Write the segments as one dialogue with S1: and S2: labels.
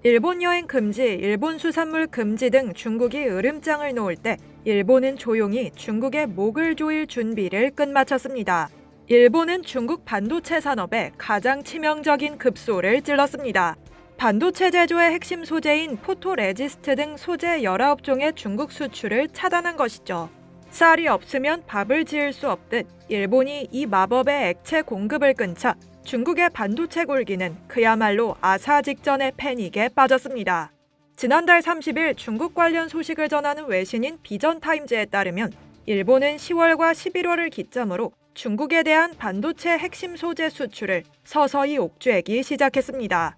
S1: 일본 여행 금지, 일본 수산물 금지 등 중국이 으름장을 놓을 때 일본은 조용히 중국의 목을 조일 준비를 끝마쳤습니다. 일본은 중국 반도체 산업에 가장 치명적인 급소를 찔렀습니다. 반도체 제조의 핵심 소재인 포토레지스트 등 소재 19종의 중국 수출을 차단한 것이죠. 쌀이 없으면 밥을 지을 수 없듯 일본이 이 마법의 액체 공급을 끊자 중국의 반도체 굴기는 그야말로 아사 직전의 패닉에 빠졌습니다. 지난달 30일 중국 관련 소식을 전하는 외신인 비전타임즈에 따르면 일본은 10월과 11월을 기점으로 중국에 대한 반도체 핵심 소재 수출을 서서히 옥죄기 시작했습니다.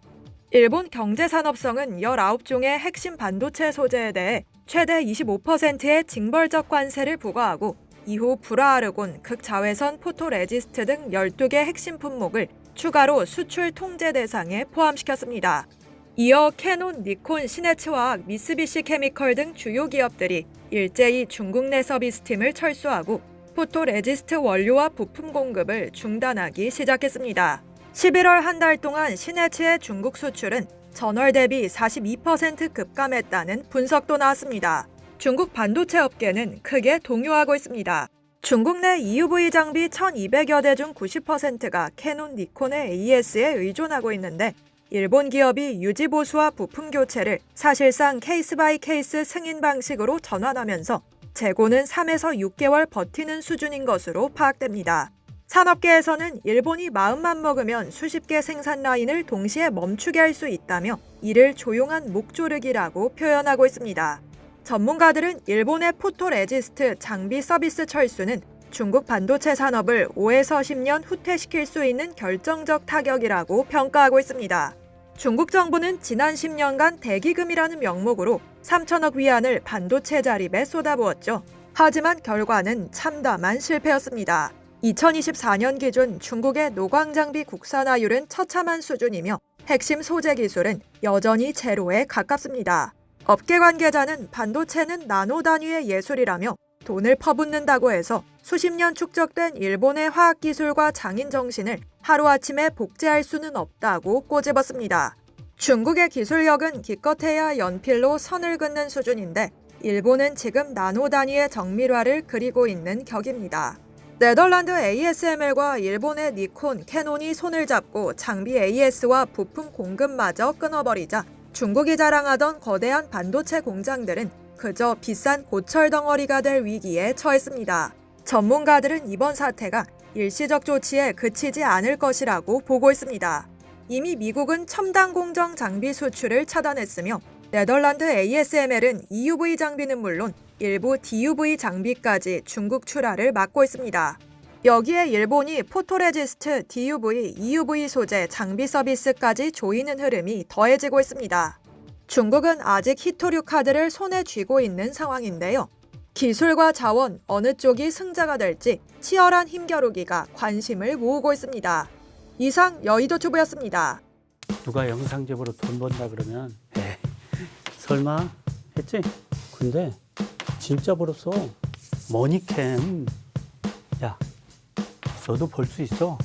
S1: 일본 경제산업성은 19종의 핵심 반도체 소재에 대해 최대 25%의 징벌적 관세를 부과하고 이후 불화아르곤, 극자외선 포토레지스트 등 12개 핵심 품목을 추가로 수출 통제 대상에 포함시켰습니다. 이어 캐논, 니콘, 시네츠화학, 미쓰비시 케미컬 등 주요 기업들이 일제히 중국 내 서비스팀을 철수하고 포토레지스트 원료와 부품 공급을 중단하기 시작했습니다. 11월 한 달 동안 시네츠의 중국 수출은 전월 대비 42% 급감했다는 분석도 나왔습니다. 중국 반도체 업계는 크게 동요하고 있습니다. 중국 내 EUV 장비 1,200여 대 중 90%가 캐논, 니콘의 AS에 의존하고 있는데 일본 기업이 유지 보수와 부품 교체를 사실상 케이스 바이 케이스 승인 방식으로 전환하면서 재고는 3에서 6개월 버티는 수준인 것으로 파악됩니다. 산업계에서는 일본이 마음만 먹으면 수십 개 생산 라인을 동시에 멈추게 할 수 있다며 이를 조용한 목조르기라고 표현하고 있습니다. 전문가들은 일본의 포토레지스트 장비 서비스 철수는 중국 반도체 산업을 5에서 10년 후퇴시킬 수 있는 결정적 타격이라고 평가하고 있습니다. 중국 정부는 지난 10년간 대기금이라는 명목으로 3천억 위안을 반도체 자립에 쏟아부었죠. 하지만 결과는 참담한 실패였습니다. 2024년 기준 중국의 노광장비 국산화율은 처참한 수준이며 핵심 소재 기술은 여전히 제로에 가깝습니다. 업계 관계자는 반도체는 나노 단위의 예술이라며 돈을 퍼붓는다고 해서 수십 년 축적된 일본의 화학기술과 장인 정신을 하루아침에 복제할 수는 없다고 꼬집었습니다. 중국의 기술력은 기껏해야 연필로 선을 긋는 수준인데 일본은 지금 나노 단위의 정밀화를 그리고 있는 격입니다. 네덜란드 ASML과 일본의 니콘, 캐논이 손을 잡고 장비 AS와 부품 공급마저 끊어버리자 중국이 자랑하던 거대한 반도체 공장들은 그저 비싼 고철 덩어리가 될 위기에 처했습니다. 전문가들은 이번 사태가 일시적 조치에 그치지 않을 것이라고 보고 있습니다. 이미 미국은 첨단 공정 장비 수출을 차단했으며 네덜란드 ASML은 EUV 장비는 물론 일부 DUV 장비까지 중국 출하를 막고 있습니다. 여기에 일본이 포토레지스트, DUV, EUV 소재 장비 서비스까지 조이는 흐름이 더해지고 있습니다. 중국은 아직 히토류 카드를 손에 쥐고 있는 상황인데요. 기술과 자원 어느 쪽이 승자가 될지 치열한 힘겨루기가 관심을 모으고 있습니다. 이상 여의도튜브였습니다.
S2: 누가 영상제보로 돈 번다 그러면 에이 설마 했지? 근데 진짜 벌었어. 머니캠. 야 너도 벌 수 있어.